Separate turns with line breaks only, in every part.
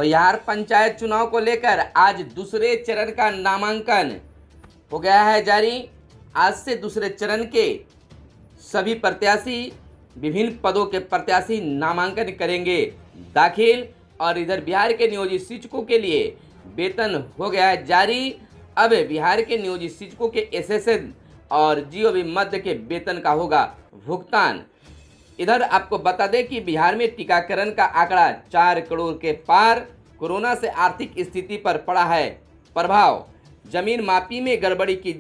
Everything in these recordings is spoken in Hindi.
बिहार पंचायत चुनाव को लेकर आज दूसरे चरण का नामांकन हो गया है जारी। आज से दूसरे चरण के सभी प्रत्याशी, विभिन्न पदों के प्रत्याशी नामांकन करेंगे दाखिल। और इधर बिहार के नियोजित शिक्षकों के लिए वेतन हो गया है जारी। अब बिहार के नियोजित शिक्षकों के एसएसएन और जीओबी मध्य के वेतन का होगा भुगतान। इधर आपको बता दें कि बिहार में टीकाकरण का आंकड़ा 4 करोड़ के पार। कोरोना से आर्थिक स्थिति पर पड़ा है प्रभाव। जमीन मापी में गड़बड़ी की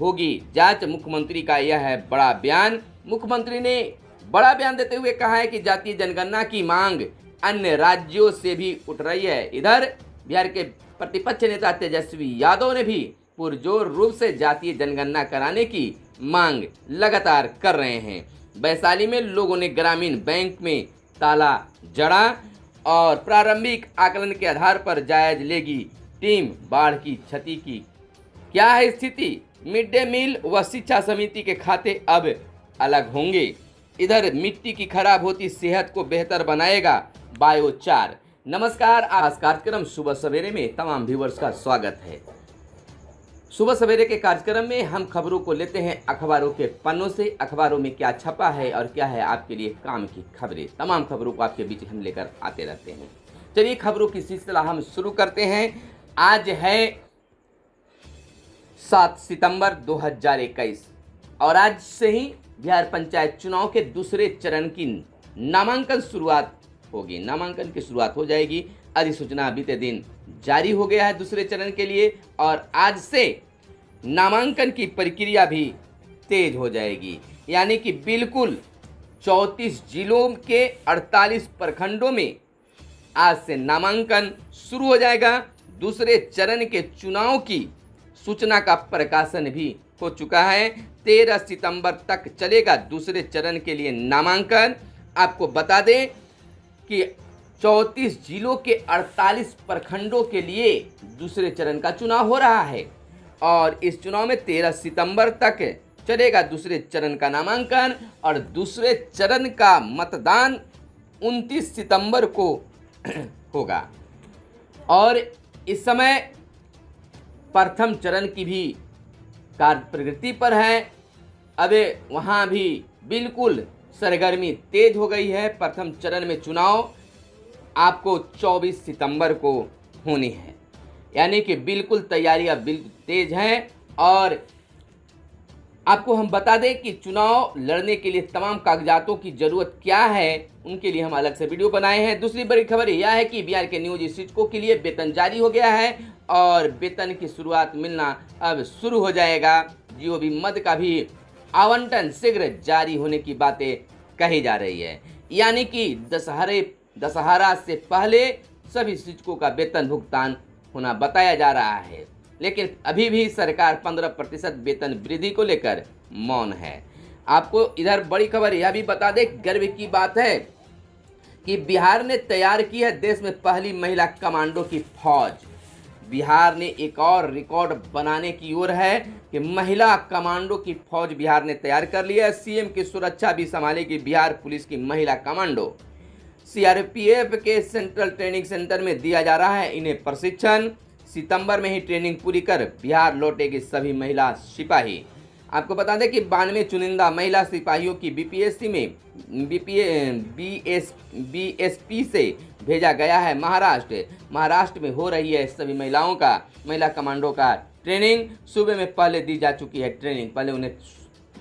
होगी जांच। मुख्यमंत्री का यह है बड़ा बयान। मुख्यमंत्री ने बड़ा बयान देते हुए कहा है कि जातीय जनगणना की मांग अन्य राज्यों से भी उठ रही है। इधर बिहार के प्रतिपक्ष नेता तेजस्वी यादव ने भी पुरजोर रूप से जातीय जनगणना कराने की मांग लगातार कर रहे हैं। वैशाली में लोगों ने ग्रामीण बैंक में ताला जड़ा और प्रारंभिक आकलन के आधार पर जायज लेगी टीम बाढ़ की क्षति की। क्या है स्थिति? मिड डे मील व शिक्षा समिति के खाते अब अलग होंगे। इधर मिट्टी की खराब होती सेहत को बेहतर बनाएगा बायोचार। नमस्कार, आज कार्यक्रम सुबह सवेरे में तमाम व्यूवर्स का स्वागत है। सुबह सवेरे के कार्यक्रम में हम खबरों को लेते हैं अखबारों के पन्नों से। अखबारों में क्या छपा है और क्या है आपके लिए काम की खबरें, तमाम खबरों को आपके बीच हम लेकर आते रहते हैं। चलिए खबरों की सिलसिला हम शुरू करते हैं। आज है 7 सितंबर 2021 और आज से ही बिहार पंचायत चुनाव के दूसरे चरण की नामांकन शुरुआत होगी। नामांकन की शुरुआत हो जाएगी। अधिसूचना बीते दिन जारी हो गया है दूसरे चरण के लिए और आज से नामांकन की प्रक्रिया भी तेज हो जाएगी। यानी कि बिल्कुल 34 जिलों के 48 प्रखंडों में आज से नामांकन शुरू हो जाएगा। दूसरे चरण के चुनाव की सूचना का प्रकाशन भी हो चुका है। 13 सितंबर तक चलेगा दूसरे चरण के लिए नामांकन। आपको बता दें कि 34 जिलों के 48 प्रखंडों के लिए दूसरे चरण का चुनाव हो रहा है और इस चुनाव में 13 सितंबर तक चलेगा दूसरे चरण का नामांकन और दूसरे चरण का मतदान 29 सितंबर को होगा। और इस समय प्रथम चरण की भी कार्य प्रगति पर है। अब वहाँ भी बिल्कुल सरगर्मी तेज हो गई है। प्रथम चरण में चुनाव आपको 24 सितंबर को होनी है। यानी कि बिल्कुल तैयारियां बिल्कुल तेज हैं। और आपको हम बता दें कि चुनाव लड़ने के लिए तमाम कागजातों की ज़रूरत क्या है, उनके लिए हम अलग से वीडियो बनाए हैं। दूसरी बड़ी खबर यह है कि बिहार के नियोजित शिक्षकों के लिए वेतन जारी हो गया है और वेतन की शुरुआत मिलना अब शुरू हो जाएगा। जीओबी मद का भी आवंटन शीघ्र जारी होने की बातें कही जा रही है। यानी कि दशहरा से पहले सभी शिक्षकों का वेतन भुगतान होना बताया जा रहा है। लेकिन अभी भी सरकार 15% वेतन वृद्धि को लेकर मौन है। आपको इधर बड़ी खबर यह भी बता दें, गर्व की बात है कि बिहार ने तैयार की है देश में पहली महिला कमांडो की फौज। बिहार ने एक और रिकॉर्ड बनाने की ओर है कि महिला कमांडो की फौज बिहार ने तैयार कर लिया है। सीएम की सुरक्षा भी संभालेगी बिहार पुलिस की महिला कमांडो। सीआरपीएफ के सेंट्रल ट्रेनिंग सेंटर में दिया जा रहा है इन्हें प्रशिक्षण। सितंबर में ही ट्रेनिंग पूरी कर बिहार लौटेगी सभी महिला सिपाही। आपको बता दें कि 92 चुनिंदा महिला सिपाहियों की बीपीएससी में बीएसपी से भेजा गया है महाराष्ट्र में हो रही है सभी महिलाओं का महिला कमांडो का ट्रेनिंग। सूबे में पहले दी जा चुकी है ट्रेनिंग, पहले उन्हें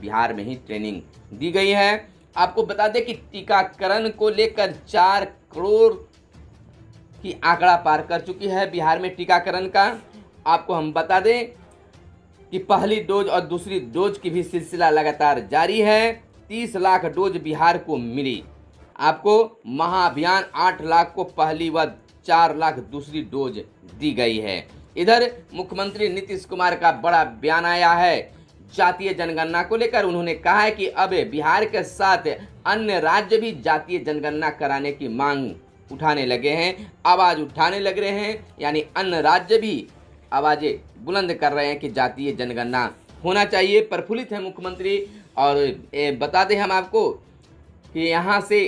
बिहार में ही ट्रेनिंग दी गई है। आपको बता दें कि टीकाकरण को लेकर 4 करोड़ की आंकड़ा पार कर चुकी है बिहार में टीकाकरण का। आपको हम बता दें कि पहली डोज और दूसरी डोज की भी सिलसिला लगातार जारी है। 30 लाख डोज बिहार को मिली। आपको महाअभियान 8 लाख को पहली व 4 लाख दूसरी डोज दी गई है। इधर मुख्यमंत्री नीतीश कुमार का बड़ा बयान आया है जातीय जनगणना को लेकर। उन्होंने कहा है कि अब बिहार के साथ अन्य राज्य भी जातीय जनगणना कराने की मांग उठाने लगे हैं, आवाज़ उठाने लग रहे हैं। यानी अन्य राज्य भी आवाज़ें बुलंद कर रहे हैं कि जातीय जनगणना होना चाहिए। प्रफुल्लित है मुख्यमंत्री। और बता दें हम आपको कि यहाँ से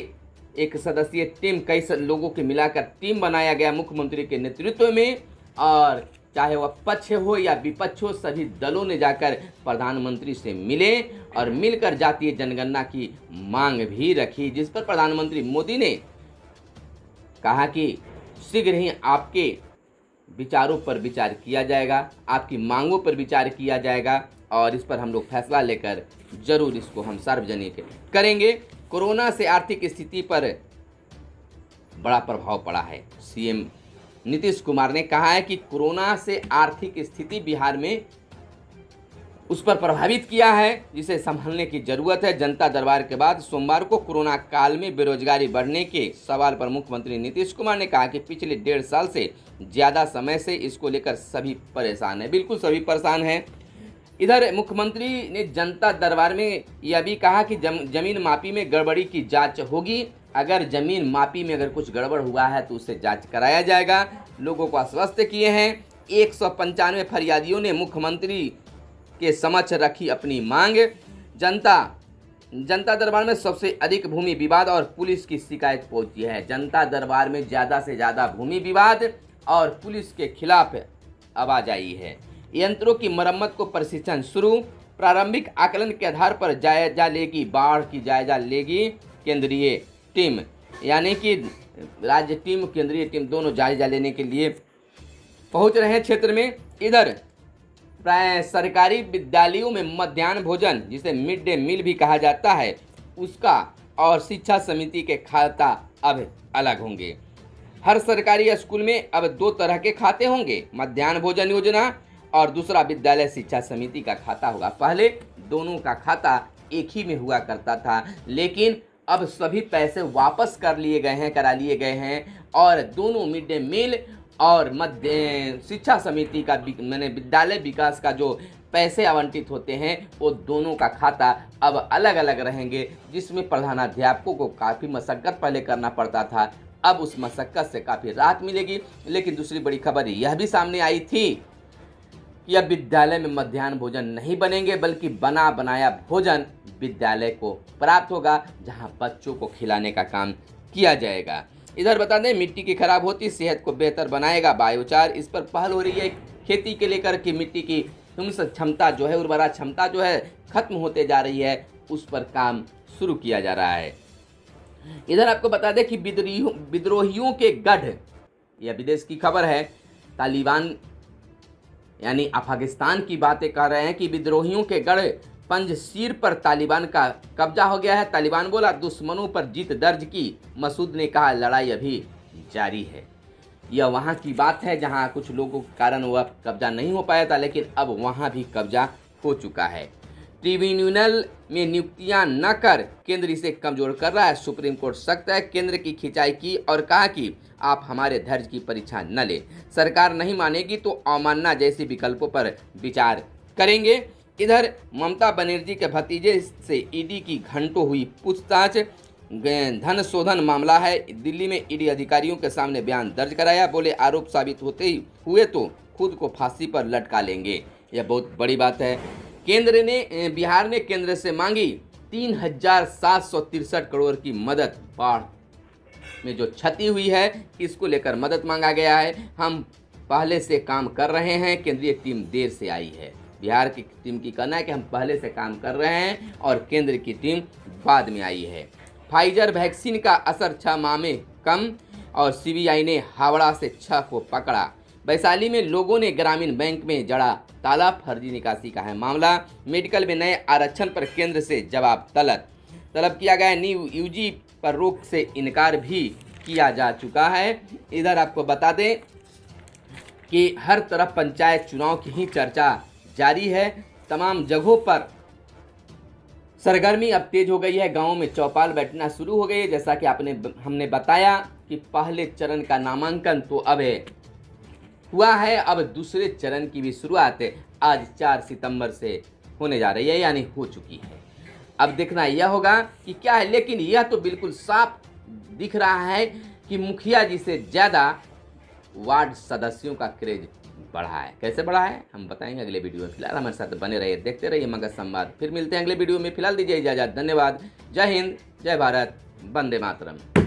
एक सदस्यीय टीम, कई लोगों के मिलाकर टीम बनाया गया मुख्यमंत्री के नेतृत्व में, और चाहे वह पक्ष हो या विपक्ष हो, सभी दलों ने जाकर प्रधानमंत्री से मिले और मिलकर जातीय जनगणना की मांग भी रखी, जिस पर प्रधानमंत्री मोदी ने कहा कि शीघ्र ही आपके विचारों पर विचार किया जाएगा, आपकी मांगों पर विचार किया जाएगा और इस पर हम लोग फैसला लेकर जरूर इसको हम सार्वजनिक करेंगे। कोरोना से आर्थिक स्थिति पर बड़ा प्रभाव पड़ा है। सीएम नीतीश कुमार ने कहा है कि कोरोना से आर्थिक स्थिति बिहार में उस पर प्रभावित किया है, जिसे संभालने की जरूरत है। जनता दरबार के बाद सोमवार को कोरोना काल में बेरोजगारी बढ़ने के सवाल पर मुख्यमंत्री नीतीश कुमार ने कहा कि पिछले 1.5 साल से ज़्यादा समय से इसको लेकर सभी परेशान हैं। बिल्कुल सभी परेशान हैं। इधर मुख्यमंत्री ने जनता दरबार में यह भी कहा कि जमीन मापी में गड़बड़ी की जांच होगी। अगर जमीन मापी में अगर कुछ गड़बड़ हुआ है तो उससे जांच कराया जाएगा। लोगों को आश्वस्त किए हैं। 195 फरियादियों ने मुख्यमंत्री के समक्ष रखी अपनी मांग। जनता दरबार में सबसे अधिक भूमि विवाद और पुलिस की शिकायत पहुंची है। जनता दरबार में ज़्यादा से ज़्यादा भूमि विवाद और पुलिस के खिलाफ आवाज आई है। यंत्रों की मरम्मत को प्रशिक्षण शुरू। प्रारंभिक आकलन के आधार पर जायजा लेगी, बाढ़ की जायजा लेगी केंद्रीय टीम, यानी कि राज्य टीम केंद्रीय टीम दोनों जायजा लेने के लिए पहुंच रहे हैं क्षेत्र में। इधर प्राय सरकारी विद्यालयों में मध्याह्न भोजन, जिसे मिड डे मील भी कहा जाता है, उसका और शिक्षा समिति के खाता अब अलग होंगे। हर सरकारी स्कूल में अब 2 तरह के खाते होंगे, मध्याह्न भोजन योजना और दूसरा विद्यालय शिक्षा समिति का खाता होगा। पहले दोनों का खाता एक ही में हुआ करता था, लेकिन अब सभी पैसे वापस करा लिए गए हैं और दोनों मिड डे मील और मध्य शिक्षा समिति का मैंने विद्यालय विकास का जो पैसे आवंटित होते हैं वो दोनों का खाता अब अलग अलग रहेंगे, जिसमें प्रधानाध्यापकों को काफ़ी मशक्क़त पहले करना पड़ता था। अब उस मशक्क़त से काफ़ी राहत मिलेगी। लेकिन दूसरी बड़ी खबर यह भी सामने आई थी कि अब विद्यालय में मध्याह्न भोजन नहीं बनेंगे, बल्कि बना बनाया भोजन विद्यालय को प्राप्त होगा, जहां बच्चों को खिलाने का काम किया जाएगा। इधर बता दें, मिट्टी की खराब होती सेहत को बेहतर बनाएगा बायोचार। इस पर पहल हो रही है खेती के लेकर कि मिट्टी की ह्यूमस क्षमता जो है, उर्वरा क्षमता जो है खत्म होते जा रही है, उस पर काम शुरू किया जा रहा है। इधर आपको बता दें कि विद्रोहियों के गढ़, यह विदेश की खबर है, तालिबान यानी अफगानिस्तान की बातें कर रहे हैं कि विद्रोहियों के गढ़ पंजशीर पर तालिबान का कब्जा हो गया है। तालिबान बोला दुश्मनों पर जीत दर्ज की। मसूद ने कहा लड़ाई अभी जारी है। यह वहां की बात है जहां कुछ लोगों के कारण वह कब्जा नहीं हो पाया था, लेकिन अब वहां भी कब्जा हो चुका है। ट्रिब्यूनल में नियुक्तियां न कर केंद्र इसे कमजोर कर रहा है। सुप्रीम कोर्ट सख्त है, केंद्र की खिंचाई की और कहा कि आप हमारे धैर्य की परीक्षा न ले। सरकार नहीं मानेगी तो अवमानना जैसे विकल्पों पर विचार करेंगे। इधर ममता बनर्जी के भतीजे से ईडी की घंटों हुई पूछताछ। धन शोधन मामला है। दिल्ली में ईडी अधिकारियों के सामने बयान दर्ज कराया। बोले आरोप साबित होते ही हुए तो खुद को फांसी पर लटका लेंगे। यह बहुत बड़ी बात है। बिहार ने केंद्र से मांगी 3,763 करोड़ की मदद। बाढ़ में जो क्षति हुई है इसको लेकर मदद मांगा गया है। हम पहले से काम कर रहे हैं, केंद्रीय टीम देर से आई है। बिहार की टीम की कहना है कि हम पहले से काम कर रहे हैं और केंद्र की टीम बाद में आई है। फाइजर वैक्सीन का असर 6 माह में कम और सीबीआई ने हावड़ा से 6 को पकड़ा। वैशाली में लोगों ने ग्रामीण बैंक में जड़ा ताला, फर्जी निकासी का है मामला। मेडिकल में नए आरक्षण पर केंद्र से जवाब तलब किया गया। न्यू यूजी पर रोक से इनकार भी किया जा चुका है। इधर आपको बता दें कि हर तरफ पंचायत चुनाव की ही चर्चा जारी है। तमाम जगहों पर सरगर्मी अब तेज हो गई है। गांवों में चौपाल बैठना शुरू हो गई है। जैसा कि हमने बताया कि पहले चरण का नामांकन तो अब हुआ है, अब दूसरे चरण की भी शुरुआत आज 4 सितंबर से होने जा रही है, यानी हो चुकी है। अब देखना यह होगा कि क्या है, लेकिन यह तो बिल्कुल साफ दिख रहा है कि मुखिया जी से ज़्यादा वार्ड सदस्यों का क्रेज बढ़ा है। कैसे बढ़ा है हम बताएंगे अगले वीडियो में। फिलहाल हमारे साथ बने रहिए, देखते रहिए मगध संवाद। फिर मिलते हैं अगले वीडियो में। फिलहाल दीजिए इजाज़त। धन्यवाद। जय हिंद, जय भारत, वंदे मातरम।